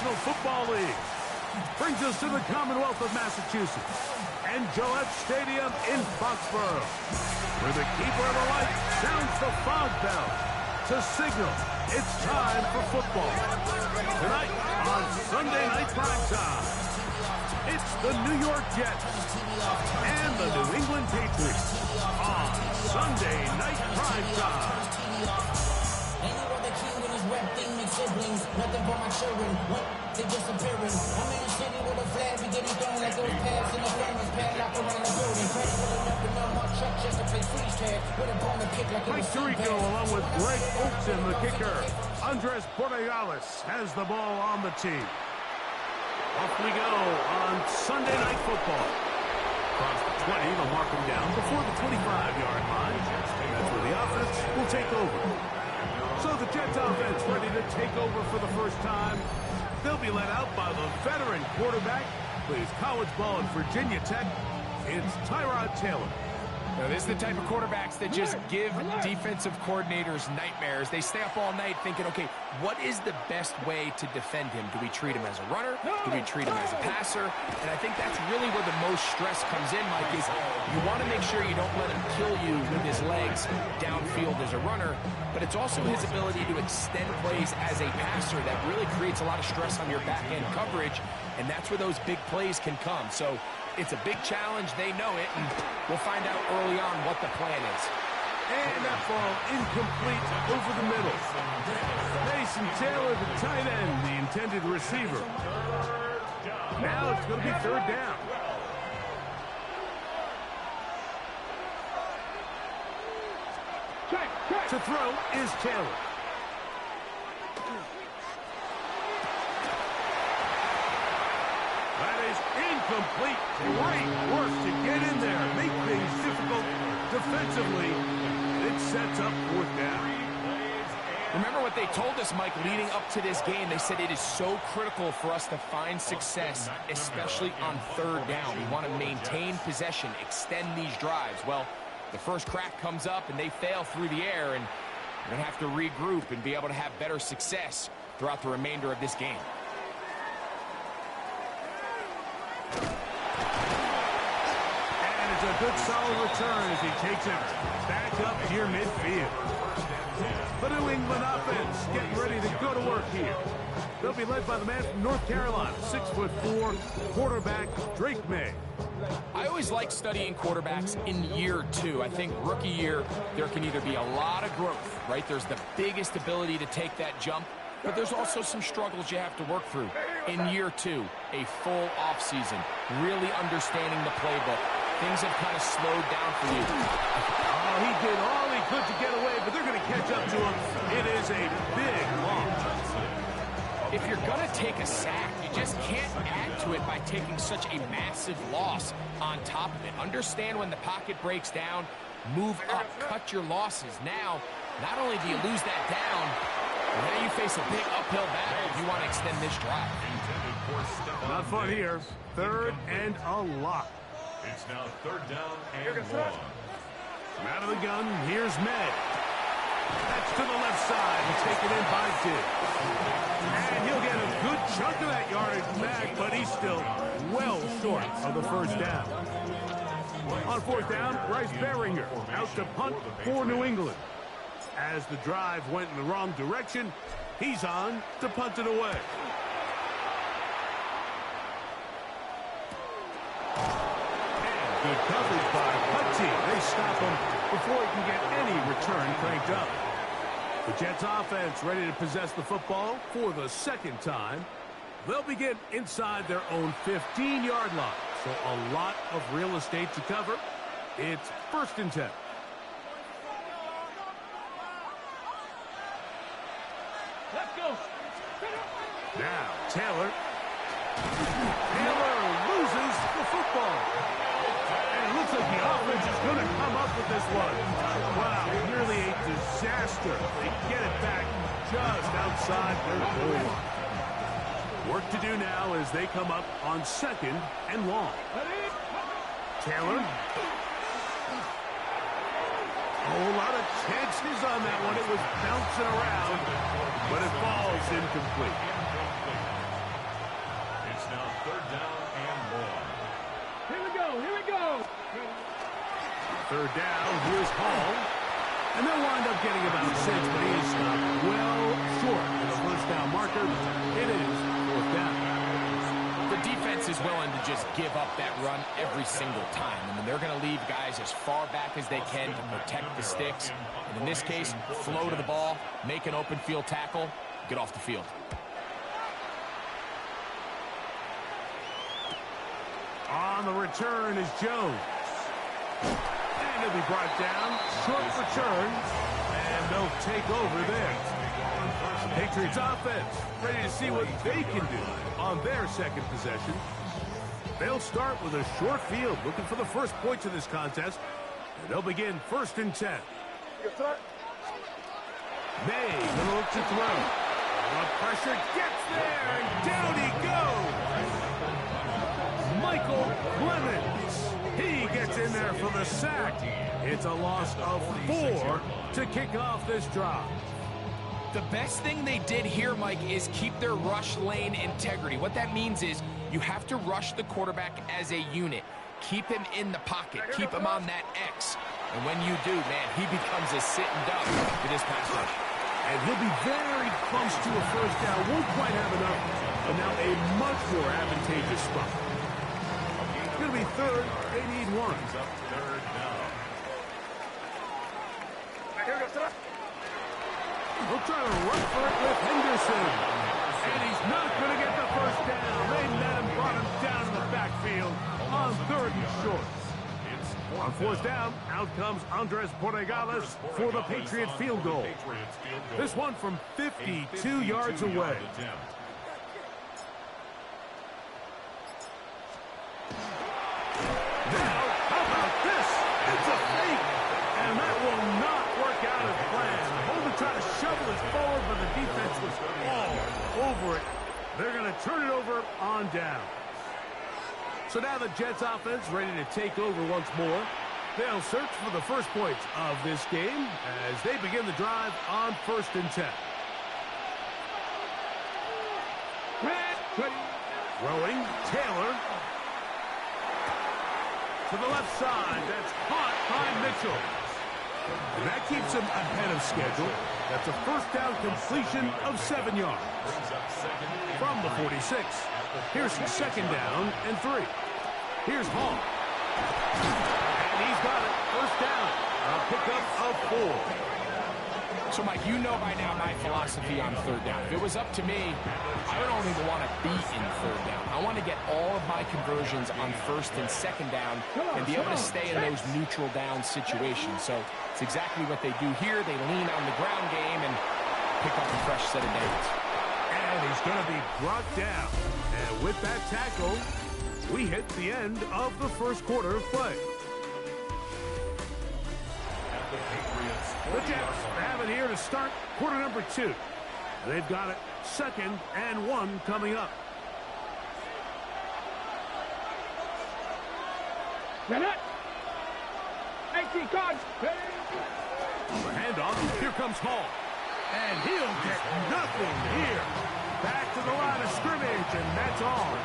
National Football League. Brings us to the Commonwealth of Massachusetts and Gillette Stadium in Foxborough, where the keeper of the light sounds the fog bell to signal it's time for football. Tonight on Sunday Night Primetime, it's the New York Jets and the New England Patriots on Sunday Night Primetime. Siblings, nothing but my children. What? They disappearing. I'm in the city with a flag, we getting thrown like those pads in the furnace, padlock around the building. Credit pulling up and on my truck just to play freeze tag. With a bone to kick like Mike Tirico along with Greg Oakson, the kicker. Andres Borregales has the ball on the tee. Off we go on Sunday Night Football. Across the 20, they'll mark him down before the 25-yard line. That's where the offense will take over. So the Jets offense ready to take over for the first time. They'll be led out by the veteran quarterback, plays college ball at Virginia Tech. It's Tyrod Taylor. Now, this is the type of quarterbacks that just give defensive coordinators nightmares. They stay up all night thinking, okay, what is the best way to defend him? Do we treat him as a runner? Do we treat him as a passer? And I think that's really where the most stress comes in, Mike, is you want to make sure you don't let him kill you with his legs downfield as a runner, but it's also his ability to extend plays as a passer that really creates a lot of stress on your back-end coverage, and that's where those big plays can come. So it's a big challenge. They know it, and we'll find out early on what the plan is. And that ball incomplete over the middle. Mason Taylor, the tight end, the intended receiver. Now it's going to be third down. To throw is Taylor. That is incomplete. Great work to get in there. Make things difficult defensively. It sets up fourth down. Remember what they told us, Mike, leading up to this game. They said it is so critical for us to find success, especially on third down. We want to maintain possession, extend these drives. Well, the first crack comes up and they fail through the air, and we're going to have to regroup and be able to have better success throughout the remainder of this game. And it's a good solid return as he takes it back up near midfield. The New England offense getting ready to go to work here. They'll be led by the man from North Carolina, 6'4", quarterback Drake May. I always like studying quarterbacks in year two. I think rookie year, there can either be a lot of growth, right? There's the biggest ability to take that jump, but there's also some struggles you have to work through. In year two, a full offseason, really understanding the playbook. Things have kind of slowed down for you. Oh, he did all he could to get away, but they're going to catch up to him. It is a big loss. If you're going to take a sack, you just can't add to it by taking such a massive loss on top of it. Understand when the pocket breaks down, move up, cut your losses. Now, not only do you lose that down, now you face a big uphill battle if you want to extend this drive. Not fun here. Third and a lot. It's now third down and long. Out of the gun, here's Med. That's to the left side and taken in by Dick. And he'll get a good chunk of that yardage back, but he's still well short of the first down. On fourth down, Bryce Behringer out to punt for New England. As the drive went in the wrong direction, he's on to punt it away. Good coverage by Putty. They stop him before he can get any return cranked up. The Jets offense ready to possess the football for the second time. They'll begin inside their own 15-yard line. So a lot of real estate to cover. It's 1st and 10. Let's go. Now, Taylor. Taylor loses the football. Looks like the offense is going to come up with this one. Wow, nearly a disaster. They get it back just outside their goal line. Work to do now as they come up on 2nd and long. Taylor. A whole lot of chances on that one. It was bouncing around, but it falls incomplete. third down and one. Here we go. Third down, here's Hall. And they'll wind up getting about 6, but he's well short of the first down marker. It is fourth down. The defense is willing to just give up that run every single time. I mean, they're going to leave guys as far back as they can to protect the sticks. And in this case, flow to the ball, make an open field tackle, get off the field. On the return is Jones. And he'll be brought down. Short return. And they'll take over there. Patriots offense ready to see what they can do on their second possession. They'll start with a short field, looking for the first points of this contest. And they'll begin 1st and 10. May gonna look to throw. The pressure gets there, and down he goes. Michael Clemens. He gets in there for the sack. It's a loss of 4 to kick off this drive. The best thing they did here, Mike, is keep their rush lane integrity. What that means is you have to rush the quarterback as a unit. Keep him in the pocket. Keep him on that X. And when you do, man, he becomes a sitting duck for this pass rush. And he'll be very close to a first down. Won't quite have enough, but now a much more advantageous spot. It's going to be third. They need 1. Third down. He'll try to run for it with Henderson. And he's not going to get the first down. They met him, brought him down to the backfield on 3rd and short. On 4th down, out comes Andres Borregales for the Patriot field goal. This one from 52 yards away. Now, how about this? It's a fake. And that will not work out as planned. Holden tried to shovel it forward, but the defense was all over it. They're going to turn it over on down. So now the Jets offense ready to take over once more. They'll search for the first points of this game as they begin the drive on 1st and 10. Throwing, Taylor. To the left side, that's caught by Mitchell. And that keeps him ahead of schedule. That's a first down completion of 7 yards. From the 46. Here's 2nd down and 3. Here's Hall. And he's got it. First down. A pickup of 4. So, Mike, you know by now my philosophy on 3rd down. If it was up to me, I don't even want to be in 3rd down. I want to get all of my conversions on 1st and 2nd down and be able to stay in those neutral down situations. So it's exactly what they do here. They lean on the ground game and pick up a fresh set of downs. And he's going to be brought down. And with that tackle, we hit the end of the first quarter of play. The Jets have it here to start quarter number 2. They've got it 2nd and 1 coming up. The handoff. Here comes Hall. And he'll get nothing here. Back to the line of scrimmage, and that's all.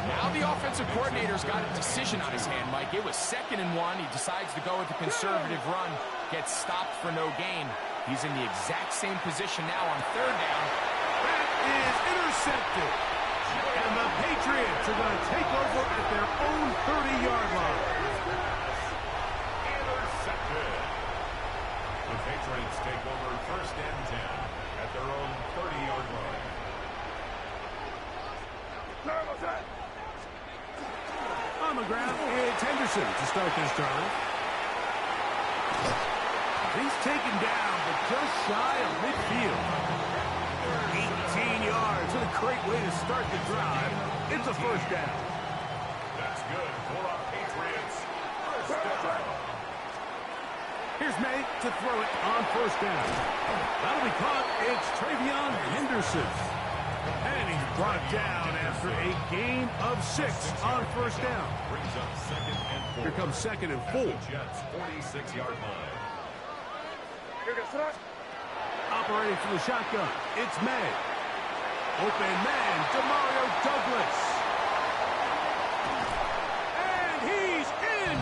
Now the offensive coordinator's got a decision on his hand, Mike. It was 2nd and 1. He decides to go with the conservative run. Gets stopped for no gain. He's in the exact same position now on 3rd down. That is intercepted. And the Patriots are going to take over at their own 30-yard line. Intercepted. The Patriots take over 1st and 10 at their own 30-yard line. On the ground, it's Henderson to start this drive. He's taken down, but just shy of midfield. 18 yards. What a great way to start the drive. It's a first down. That's good for our Patriots. First down. Here's May to throw it on 1st down. That'll be caught. It's Travion Henderson. And he's brought down after a gain of 6 on 1st down. Brings up 2nd and 4. Here comes 2nd and 4. Jets 46-yard line. Operating from the shotgun, it's May. Open man, Demario Douglas. And he's in.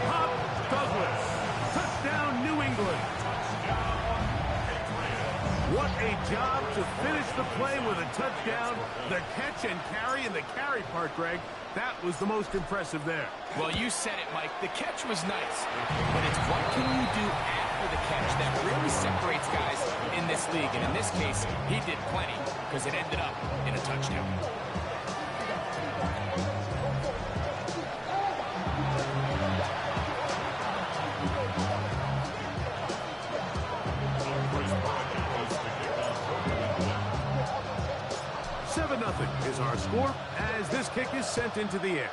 Pop Douglas. Touchdown, New England. What a job to finish the play with a touchdown. The catch and carry, and the carry part, Greg, that was the most impressive there. Well, you said it, Mike. The catch was nice, but it's what can you do after the catch that really separates guys in this league. And in this case, he did plenty because it ended up in a touchdown. Is our score as this kick is sent into the air.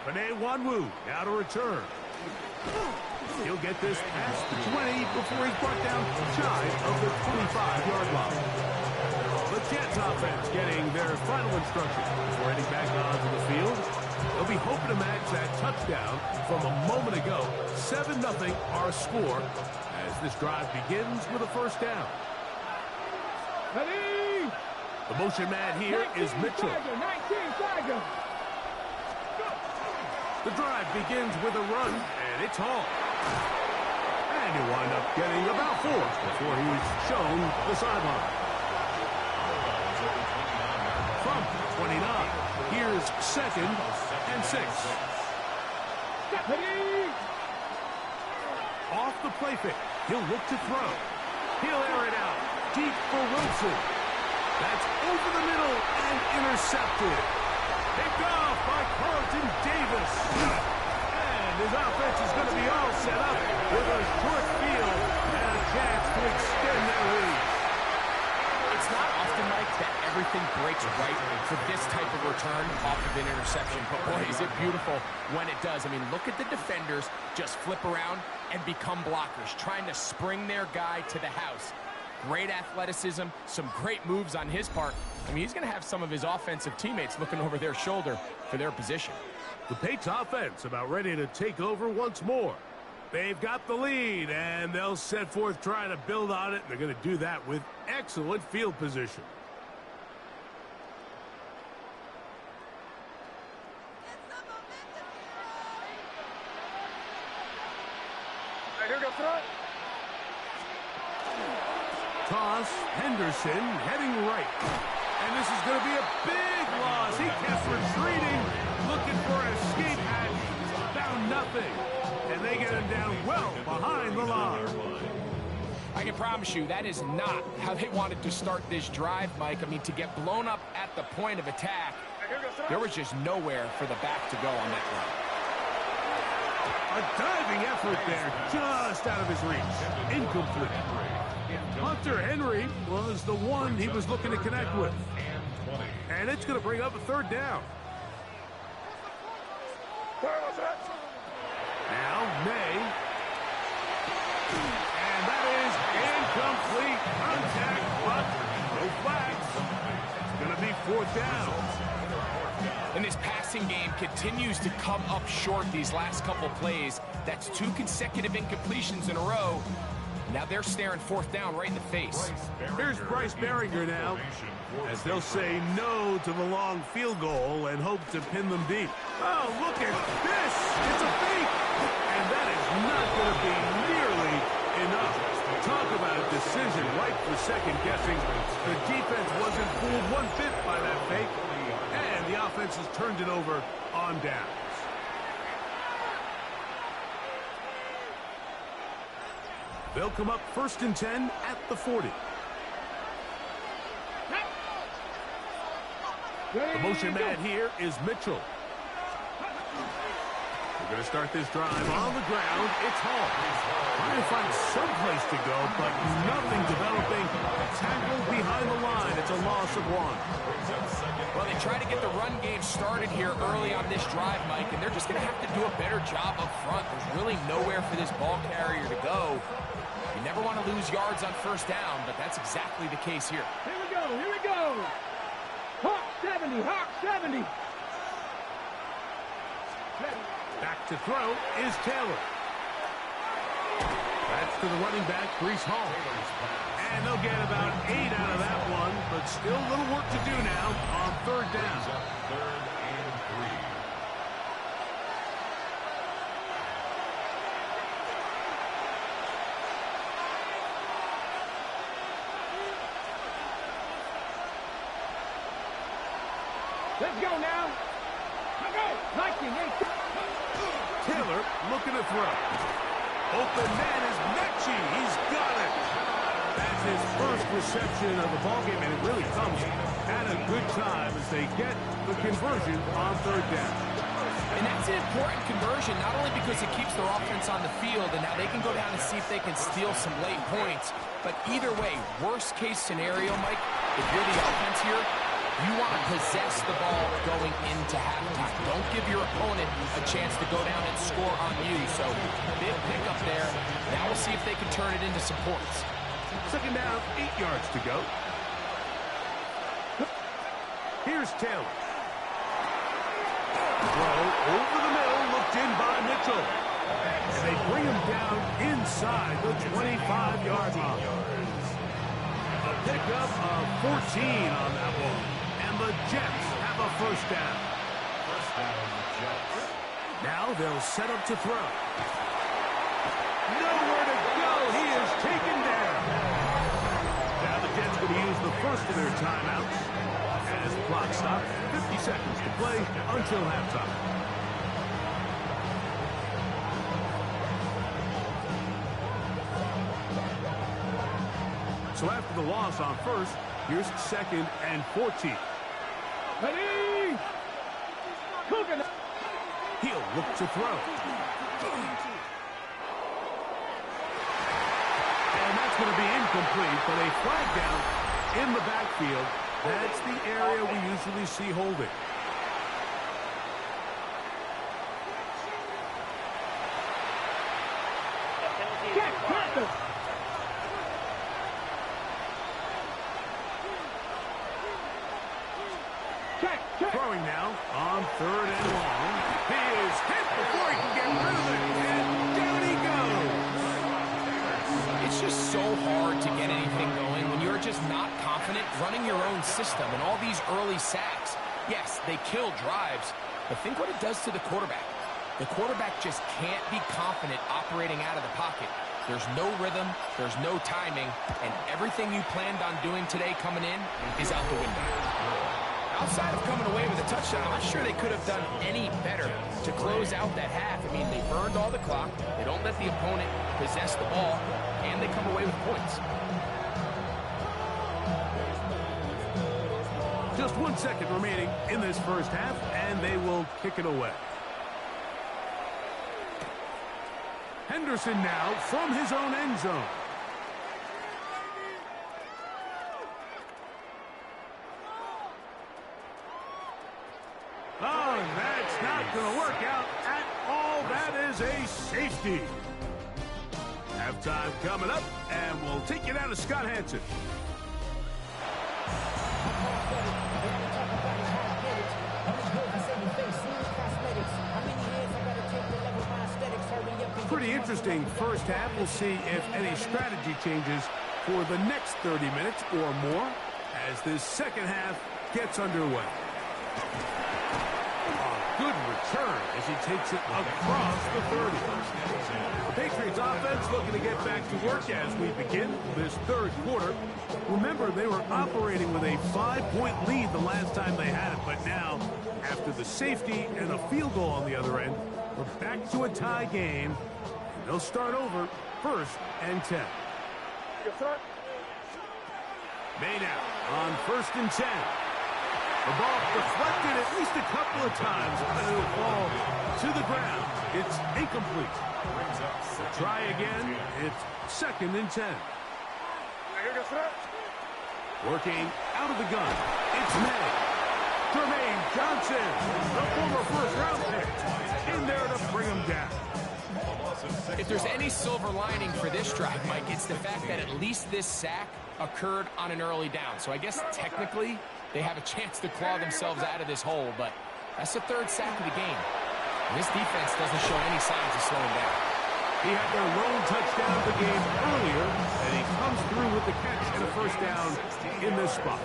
Panay Wanwu now to return. He'll get this past the 20 before he's brought down shy of the 25-yard line. The Jets offense getting their final instructions before heading back onto the field. They'll be hoping to match that touchdown from a moment ago. 7-0 our score as this drive begins with a first down. The motion man here is Mitchell. The drive begins with a run, and it's Hall. And he'll wind up getting about 4 before he's shown the sideline. From 29, here's 2nd and 6. Off the play fake, he'll look to throw. He'll air it out. Deep for Wilson. That's over the middle and intercepted. Picked off by Carlton Davis. And his offense is going to be all set up with a short field and a chance to extend their lead. It's not often, Mike, that everything breaks right for this type of return off of an interception. But, boy, is it beautiful when it does. I mean, look at the defenders just flip around and become blockers, trying to spring their guy to the house. Great athleticism, some great moves on his part. I mean, he's going to have some of his offensive teammates looking over their shoulder for their position. The Pates offense about ready to take over once more. They've got the lead, and they'll set forth trying to build on it. They're going to do that with excellent field position. Here goes front. Toss, Henderson heading right. And this is going to be a big loss. He kept retreating, looking for an escape hatch. Found nothing. And they get him down well behind the line. I can promise you that is not how they wanted to start this drive, Mike. I mean, to get blown up at the point of attack, there was just nowhere for the back to go on that run. A diving effort there, just out of his reach. Incomplete. Hunter Henry was the one he was looking to connect with. And it's going to bring up a 3rd down. Now, May. And that is incomplete. Contact, but no flags. It's going to be 4th down. And this passing game continues to come up short these last couple plays. That's 2 consecutive incompletions in a row. Now they're staring 4th down right in the face. Here's Bryce Behringer now, as they'll say no to the long field goal and hope to pin them deep. Oh, look at this! It's a fake! And that is not going to be nearly enough. Talk about a decision right for second guessing. The defense wasn't fooled one bit by that fake, and the offense has turned it over on downs. They'll come up 1st and 10 at the 40. The motion man here is Mitchell. We're going to start this drive on the ground. It's Hall. Trying to find some place to go, but nothing developing. Tackled behind the line. It's a loss of 1. Well, they try to get the run game started here early on this drive, Mike, and they're just going to have to do a better job up front. There's really nowhere for this ball carrier to go. You never want to lose yards on 1st down, but that's exactly the case here. Here we go, here we go. Hawk 70, Hawk 70. Back to throw is Taylor. That's to the running back, Brees Hall. And they'll get about 8 out of that one, but still a little work to do now on third down. Third and 3. Let's go now. Lightning, Taylor looking to throw. Open man is Mechie. He's got it. That's his first reception of the ballgame, and it really comes at a good time as they get the conversion on third down. And that's an important conversion, not only because it keeps their offense on the field, and now they can go down and see if they can steal some late points. But either way, worst case scenario, Mike, if you're the offense here, you want to possess the ball going into halftime. Don't give your opponent a chance to go down and score on you. So, big pickup there. Now we'll see if they can turn it into some points. Second down, 8 yards to go. Here's Taylor. Throw over the middle, looked in by Mitchell. And they bring him down inside the 25-yard line. A pickup of 14 on that one. And the Jets have a first down. First down, Jets. Now they'll set up to throw. Nowhere to go. He is taken down. Now the Jets going to use the first of their timeouts as the clock stops. 50 seconds to play until halftime. So after the loss on first, here's second and 14. Ready? Cooking. He'll look to throw. And that's going to be incomplete, but a flag down in the backfield. That's the area we usually see holding. Check, Panther. Check. Throwing now on third and long. He is hit before he can get rid of it, and down he goes. It's just so hard to get anything going when you're just not confident running your own system and all these early sacks. Yes, they kill drives, but think what it does to the quarterback. The quarterback just can't be confident operating out of the pocket. There's no rhythm, there's no timing, and everything you planned on doing today coming in is out the window. Outside of coming away with a touchdown, I'm not sure they could have done any better to close out that half. I mean, they burned all the clock, they don't let the opponent possess the ball, and they come away with points. Just 1 second remaining in this first half, and they will kick it away. Henderson now from his own end zone. Oh, that's not going to work out at all. That is a safety. Halftime coming up, and we'll take it out of Scott Hanson. Pretty interesting first half. We'll see if any strategy changes for the next 30 minutes or more as this second half gets underway. A good return as he takes it across the 30. The Patriots offense looking to get back to work as we begin this third quarter. Remember, they were operating with a 5-point lead the last time they had it, but now, after the safety and a field goal on the other end, we're back to a tie game. They'll start over first and 10. May now on first and 10. The ball deflected at least a couple of times, but it'll fall to the ground. It's incomplete. Try again. It's second and 10. Working out of the gun. It's May. Jermaine Johnson, the former first-round pick, in there to bring him down. If there's any silver lining for this drive, Mike, it's the fact that at least this sack occurred on an early down. So I guess technically they have a chance to claw themselves out of this hole, but that's the third sack of the game. And this defense doesn't show any signs of slowing down. He had their lone touchdown of the game earlier, and he comes through with the catch and a first down in this spot.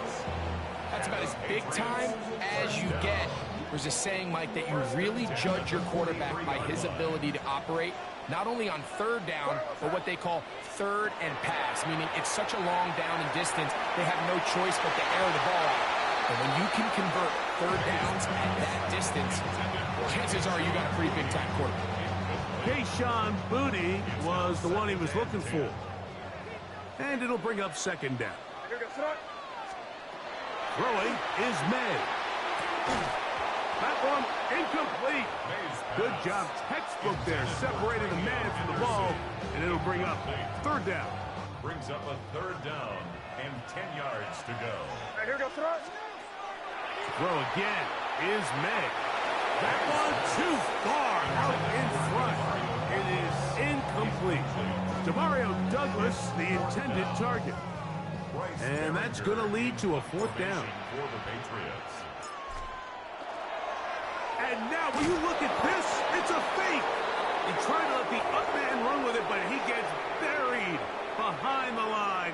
That's about as big time as you get. There's a saying, Mike, that you really judge your quarterback by his ability to operate, not only on third down, but what they call third and pass, meaning it's such a long down and distance, they have no choice but to air the ball out. And when you can convert third downs at that distance, chances are you got a pretty big-time quarterback. Kayshon Boutte was the one he was looking for. And it'll bring up second down. Throwing is May. That one incomplete. Good job, textbook there, separating the man from the ball, and it'll bring up third down. Brings up a third down and 10 yards to go. Throw again is May. That one too far out in front. It is incomplete. Demario Douglas, the intended target. And that's going to lead to a fourth down. For the Patriots. And now, when you look at this, it's a fake. He tried to let the up man run with it, but he gets buried behind the line,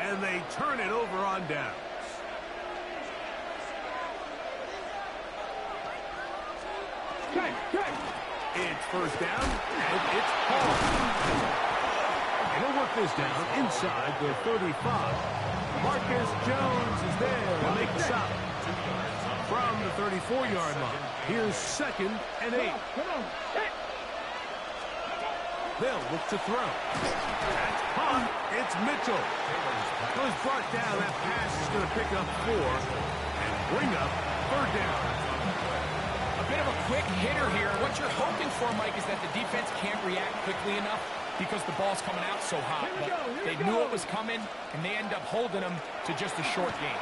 and they turn it over on downs. It's first down, and it's Paul. And he'll work this down inside the 35. Marcus Jones is there to make the stop. From the 34-yard line, here's second and 8. They'll look to throw. That's punt. It's Mitchell. It was brought down. That pass is going to pick up 4 and bring up third down. A bit of a quick hitter here. What you're hoping for, Mike, is that the defense can't react quickly enough because the ball's coming out so hot. But they knew it was coming, and they end up holding them to just a short game.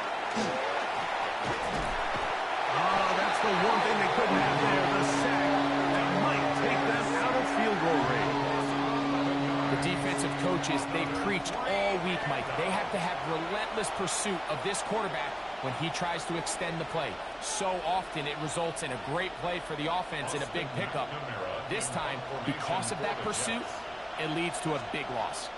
Oh, that's the one thing they couldn't have there, the sack that might take them out of field goal range. The defensive coaches, they preached all week, Mike. They have to have relentless pursuit of this quarterback when he tries to extend the play. So often it results in a great play for the offense and a big pickup. This time, because of that pursuit, it leads to a big loss.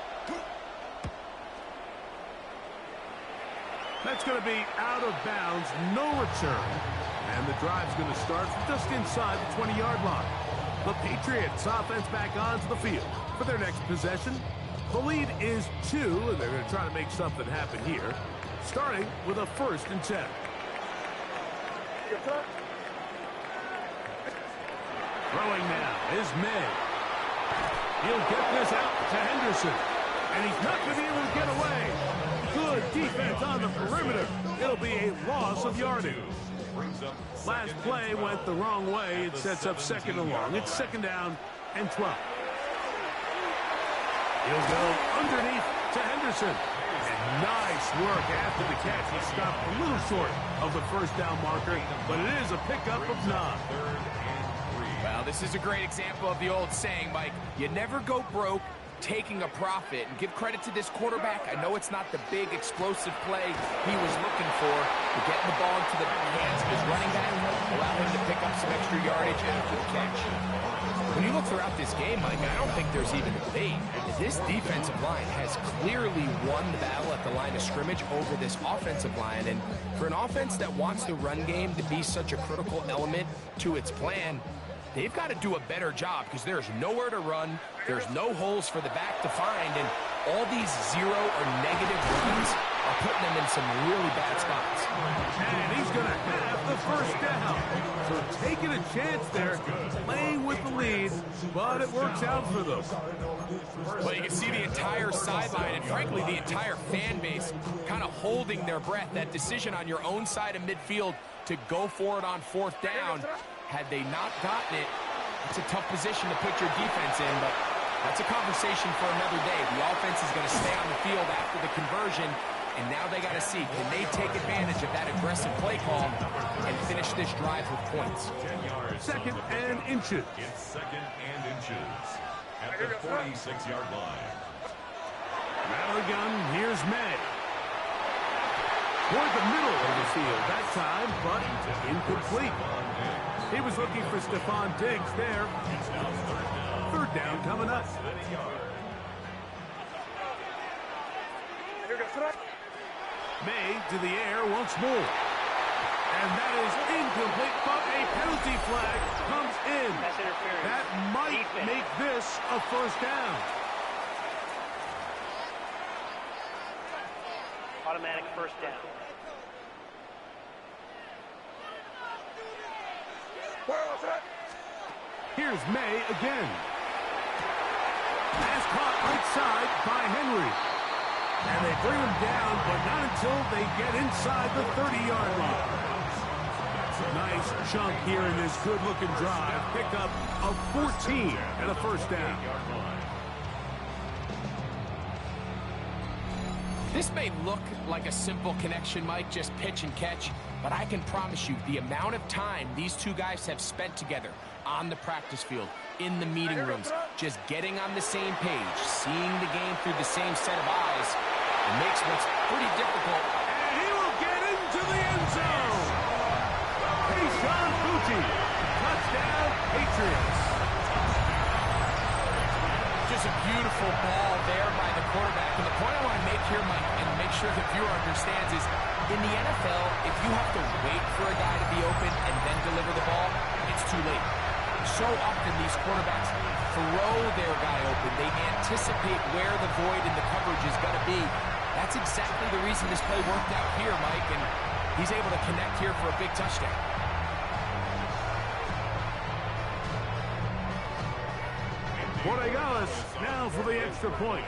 That's going to be out of bounds, no return. And the drive's going to start just inside the 20-yard line. The Patriots offense back onto the field for their next possession. The lead is 2, and they're going to try to make something happen here, starting with a 1st and 10. Throwing now is May. He'll get this out to Henderson, and he's not going to be able to get away. Good defense on the perimeter. It'll be a loss of yardage. Last play went the wrong way. It sets up second and long. It's second down and 12. He'll go underneath to Henderson. And nice work after the catch. He stopped a little short of the first down marker, but it is a pickup of 9. Well, this is a great example of the old saying, Mike. You never go broke taking a profit. And give credit to this quarterback. I know it's not the big explosive play he was looking for, but getting the ball into the hands of his running back allowed him to pick up some extra yardage after the catch. When you look throughout this game, Mike, I don't think there's even a debate. This defensive line has clearly won the battle at the line of scrimmage over this offensive line. And for an offense that wants the run game to be such a critical element to its plan, they've got to do a better job because there's nowhere to run. There's no holes for the back to find, and all these 0 or negative runs are putting them in some really bad spots. And he's going to have the first down. So taking a chance there, playing with the lead, but it works out for them. Well, you can see the entire sideline and, frankly, the entire fan base kind of holding their breath. That decision on your own side of midfield to go for it on 4th down, had they not gotten it, it's a tough position to put your defense in, but that's a conversation for another day. The offense is going to stay on the field after the conversion, and now they got to see, can they take advantage of that aggressive play call and finish this drive with points? 2nd and inches. It's 2nd and inches at the 46-yard line. Out of the gun, here's May. Toward the middle of the field that time, but incomplete. He was looking for Stephon Diggs there. Third down coming up. May to the air once more. And that is incomplete, but a penalty flag comes in. That might make this a first down. Automatic first down. Here's May again. Pass caught right side by Henry. And they bring him down, but not until they get inside the 30-yard line. Nice chunk here in this good-looking drive. Pick up of 14 and a first down. This may look like a simple connection, Mike, just pitch and catch, but I can promise you the amount of time these two guys have spent together on the practice field, in the meeting rooms, just getting on the same page, seeing the game through the same set of eyes, it makes what's pretty difficult. And he will get into the end zone. Keyshawn Boutte, touchdown, Patriots. Just a beautiful ball there by the quarterback. And the point I want to make here, Mike, and make sure the viewer understands is, in the NFL, if you have to wait for a guy to be open and then deliver the ball, it's too late. So often these quarterbacks throw their guy open. They anticipate where the void in the coverage is going to be. That's exactly the reason this play worked out here, Mike, and he's able to connect here for a big touchdown. Borregales now for the extra point.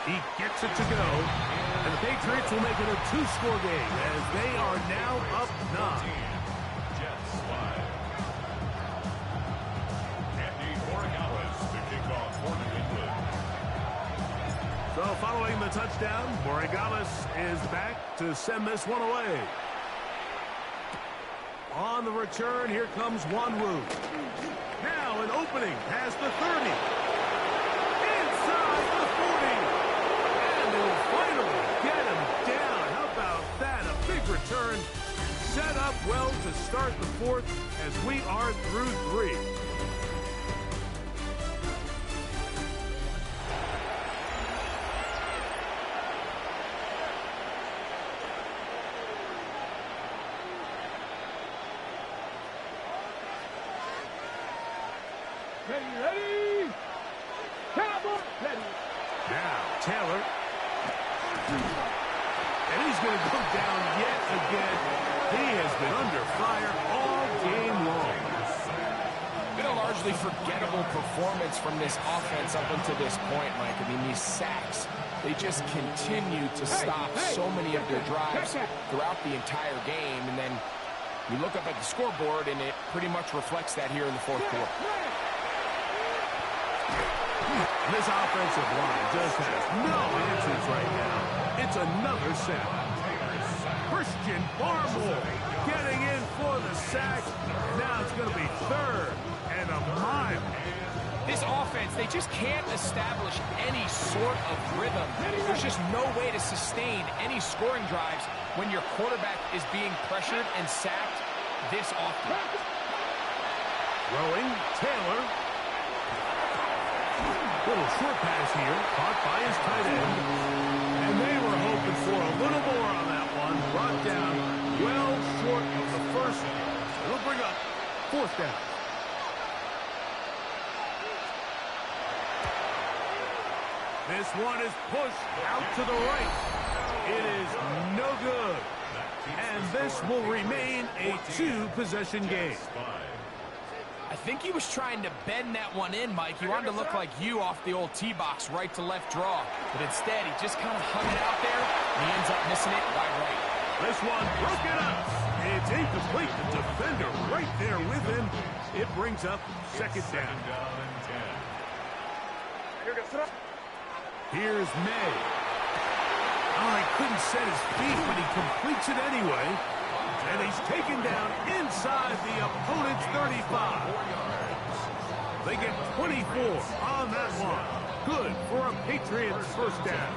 He gets it to go. And the Patriots will make it a two-score game as they are now up 9. Jets slide. Andy Borregales to kick off for New England. So following the touchdown, Borregales is back to send this one away. On the return, here comes Wanwu. Now an opening past the 30. Inside the 40. And they'll finally get him down. How about that? A big return. Set up well to start the fourth as we are through 3. Ready? Cowboy, ready. Now, Taylor. And he's going to go down yet again. He has been under fire all game long. Been a largely forgettable performance from this offense up until this point, Mike. I mean, these sacks, they just continue to stop so many of their drives throughout the entire game. And then you look up at the scoreboard, and it pretty much reflects that here in the fourth quarter. This offensive line just has no answers right now. It's another sack. Christian Barmore getting in for the sack. Now it's going to be third and a mile. This offense, they just can't establish any sort of rhythm. There's just no way to sustain any scoring drives when your quarterback is being pressured and sacked this often. Throwing, Taylor. Little short pass here, caught by his tight end. And they were hoping for a little more on that one. Brought down well short of the first. It'll bring up fourth down. This one is pushed out to the right. It is no good. And this will remain a 2-possession game. I think he was trying to bend that one in, Mike. He wanted to look like you off the old tee box, right to left draw. But instead, he just kind of hung it out there, and he ends up missing it wide right. This one broken up. It's incomplete. The defender right there with him. It brings up second down. Here's May. Oh, he couldn't set his feet, but he completes it anyway. And he's taken down inside the opponent's 35. They get 24 on that one. Good for a Patriots first down.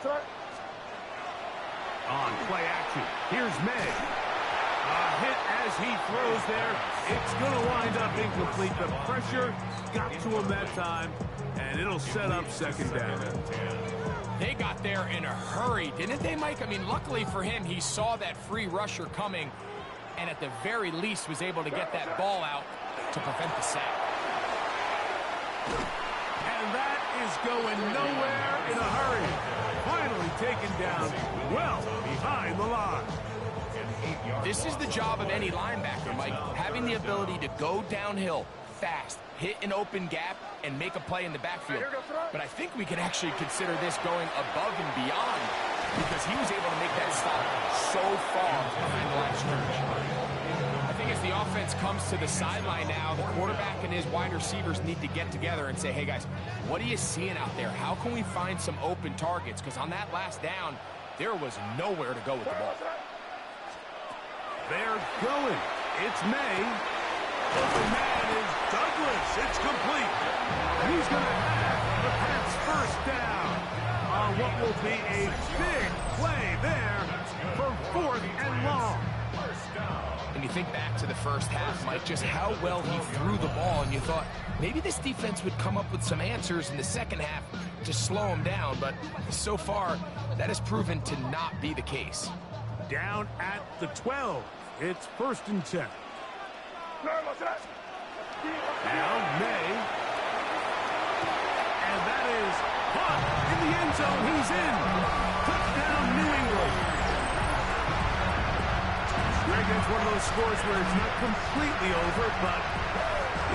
On play action, here's May. A hit as he throws there. It's going to wind up incomplete. The pressure got to him that time, and it'll set up second down. They got there in a hurry, didn't they, Mike? I mean, luckily for him, he saw that free rusher coming, and at the very least was able to get that ball out to prevent the sack. And that is going nowhere in a hurry. Finally taken down well behind the line. This is the job of any linebacker, Mike, having the ability to go downhill fast, hit an open gap, and make a play in the backfield. But I think we can actually consider this going above and beyond because he was able to make that stop so far behind the line of scrimmage. I think as the offense comes to the sideline now, the quarterback and his wide receivers need to get together and say, hey, guys, what are you seeing out there? How can we find some open targets? Because on that last down, there was nowhere to go with the ball. They're going. It's May. Open man is Douglas. It's complete. He's going to have the Pats first down on what will be a big play there for 4th and long. And you think back to the first half, Mike, just how well he threw the ball, and you thought maybe this defense would come up with some answers in the second half to slow him down, but so far that has proven to not be the case. Down at the 12. It's 1st and 10. Now May. And that is caught in the end zone. He's in. Touchdown, New England. Greg, that's one of those scores where it's not completely over, but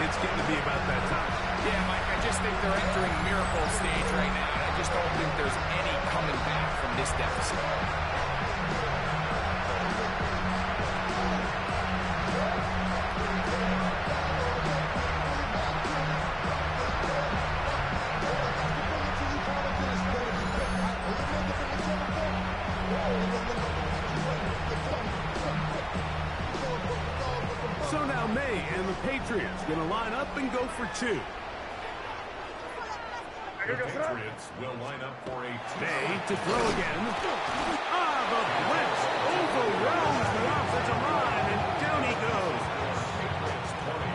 it's getting to be about that time. Yeah, Mike, I just think they're entering miracle stage right now, and I just don't think there's any coming back from this deficit. So now May and the Patriots going to line up and go for 2. The Patriots will line up for a May to throw again. The blitz overwhelms the offensive line, and down he goes.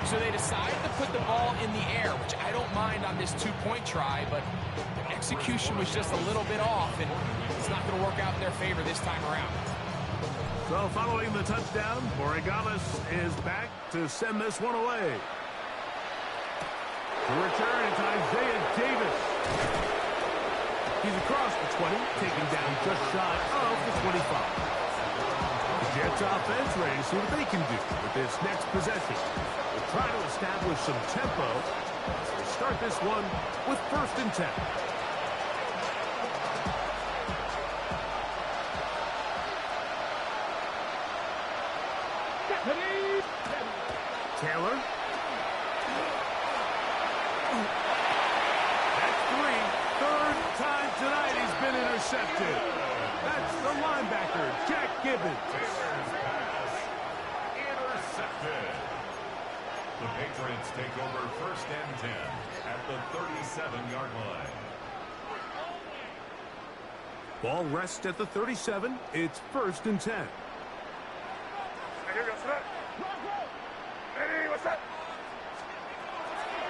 So they decide to put the ball in the air, which I don't mind on this 2-point try, but execution was just a little bit off, and it's not going to work out in their favor this time around. So following the touchdown, Borregales is back to send this one away. To return, it's Isaiah Davis. He's across the 20, taken down just shy of the 25. The Jets offense ready to see what they can do with this next possession. They'll try to establish some tempo. We'll start this one with 1st and 10. Taylor. That's 3. 3rd time tonight he's been intercepted. That's the linebacker, Jack Gibbons. intercepted. The Patriots take over 1st and 10 at the 37-yard line. Ball rests at the 37. It's 1st and 10.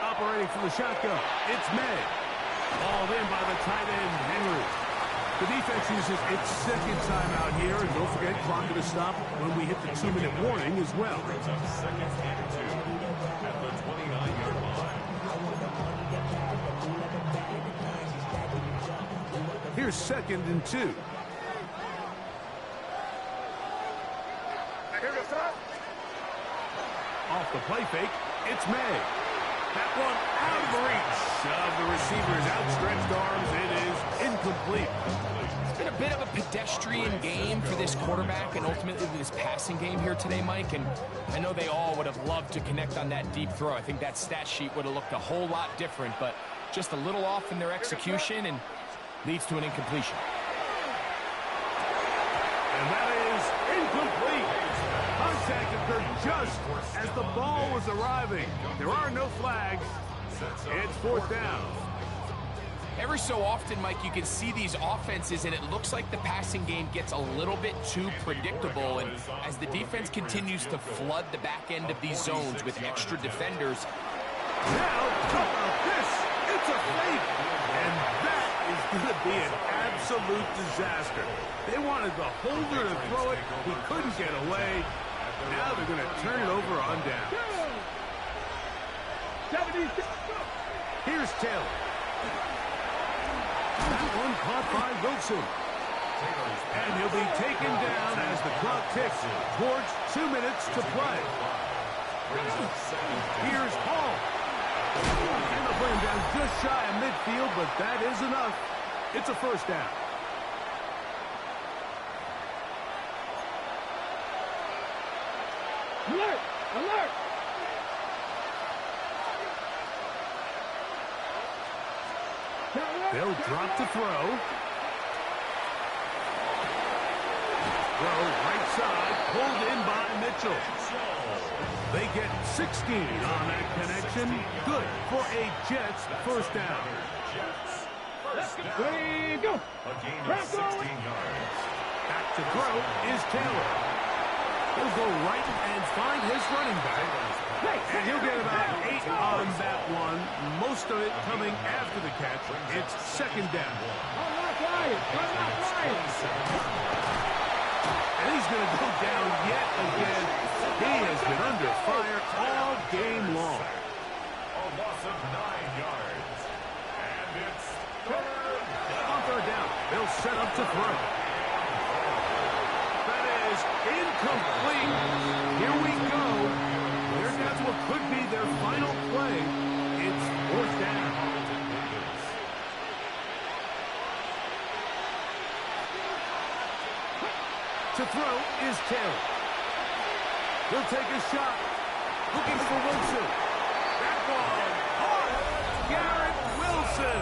Operating from the shotgun, it's May. Hauled in by the tight end, Henry. The defense uses its 2nd timeout here, and don't forget, clock to stop when we hit the 2-minute warning as well. Brings up 2nd and 2 at the 29-yard line. Here's 2nd and 2. Off the play fake, it's May. That one out of the reach of the receiver's outstretched arms. It is incomplete. It's been a bit of a pedestrian game for this quarterback and ultimately this passing game here today, Mike. And I know they all would have loved to connect on that deep throw. I think that stat sheet would have looked a whole lot different, but just a little off in their execution and leads to an incompletion. And that is incomplete. Contact occurred just as the ball was arriving. There are no flags. It's 4th down. Every so often, Mike, you can see these offenses, and it looks like the passing game gets a little bit too predictable. And as the defense continues to flood the back end of these zones with extra defenders. Now, how about this? It's a fake. And that is going to be an absolute disaster. They wanted the holder to throw it. He couldn't get away. Now they're going to turn it over on down. 76. Here's Taylor. That one caught by Wilson. And he'll be taken down as the clock ticks towards 2 minutes to play. Here's Hall. And they'll bring him down just shy of midfield, but that is enough. It's a first down. Alert! Alert! They'll drop to throw. Throw right side, pulled in by Mitchell. They get 16 on that connection. Good for a Jets first down. There you go. A gain of 16 yards. Back to throw is Taylor. He'll go right and find his running back. And he'll get about 8 on that one. Most of it coming after the catch. It's second down. I'm not lying. I'm not lying. And he's going to go down yet again. He has been under fire all game long. A loss of 9 yards. And it's On third down, they'll set up to throw. That is incomplete. Here we go. There goes what could be their final play. It's fourth down. To throw is Taylor. He'll take a shot. Looking for Wilson. That one. Hard. Garrett Wilson.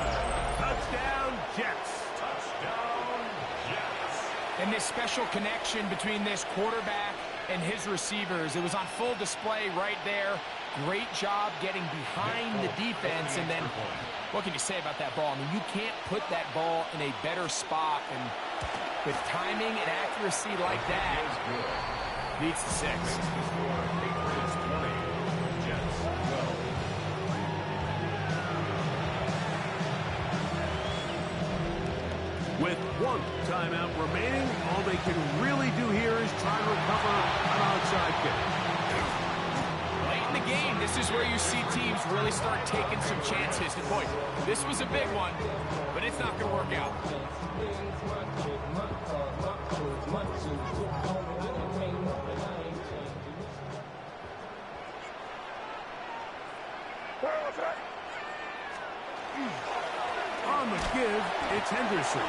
Touchdown, Jets. touchdown, Jets. And this special connection between this quarterback and his receivers, it was on full display right there. Great job getting behind the defense. And then, what can you say about that ball? I mean, you can't put that ball in a better spot. And with timing and accuracy like that, beats the 6. Patriots 20, Jets 12. With one timeout remaining, all they can really do here is try to recover an onside kick. Late in the game, this is where you see teams really start taking some chances. And boy, this was a big one, but it's not going to work out. On the give, it's Henderson.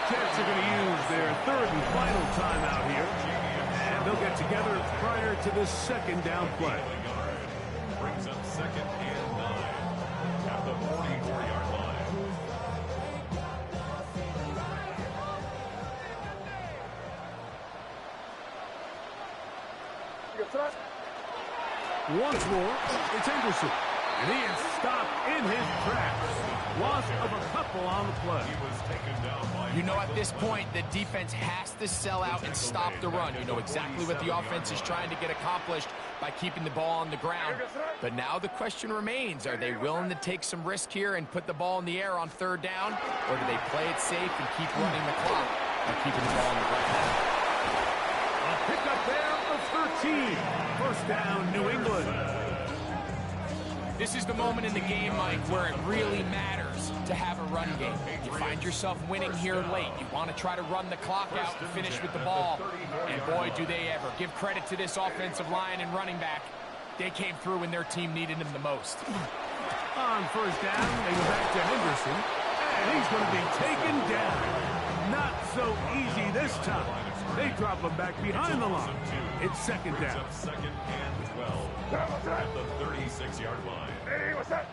Jets are going to use their third and final timeout here. And they'll get together prior to this second down play. Brings up second and 9 at the 44-yard line. Once more, it's Henderson. And he is stopped in his tracks. Loss of a couple on the play. He was taken down by... You know, at this point, the defense has to sell out and stop the run. You know exactly what the offense is trying to get accomplished by keeping the ball on the ground. But now the question remains, are they willing to take some risk here and put the ball in the air on third down? Or do they play it safe and keep running the clock by keeping the ball on the ground? A pickup there of 13. First down, New England. This is the moment in the game, Mike, where it really matters to have a run game. You find yourself winning here late. You want to try to run the clock out and finish with the ball. And boy, do they ever. Give credit to this offensive line and running back. They came through when their team needed them the most. On first down, they go back to Henderson. And he's going to be taken down. Not so easy this time. They drop him back behind the line. It's second down. Brings up second and 12 at the 36-yard line. Hey, what's that?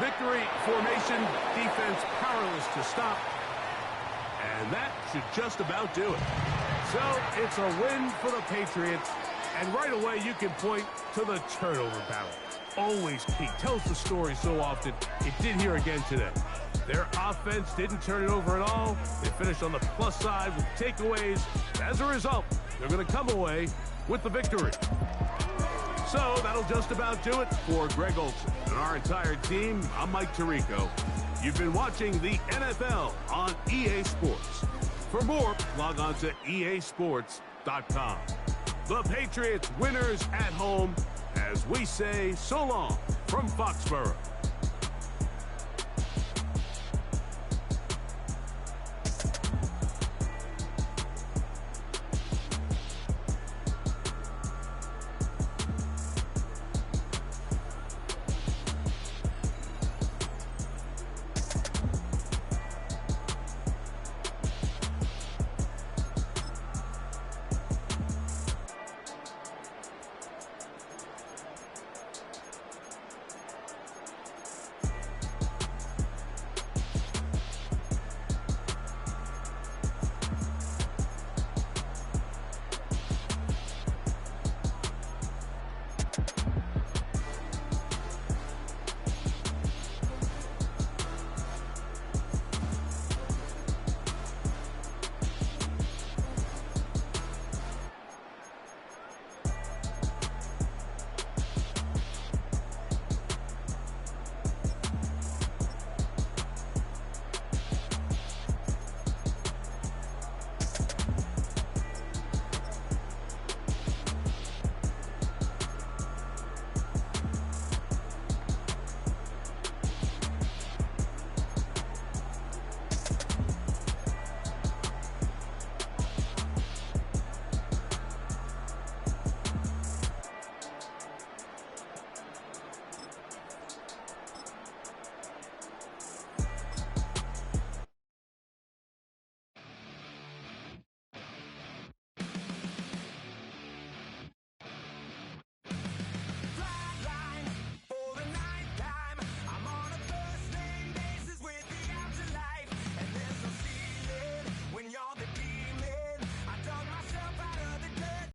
Victory formation, defense powerless to stop. And that should just about do it. So it's a win for the Patriots. And right away you can point to the turnover battle. always key. Tells the story so often. It did here again today. Their offense didn't turn it over at all. They finished on the plus side with takeaways. As a result, they're going to come away with the victory. So that'll just about do it for Greg Olsen and our entire team. I'm Mike Tirico. You've been watching the NFL on EA Sports. For more, log on to easports.com. The Patriots winners at home, as we say so long from Foxborough.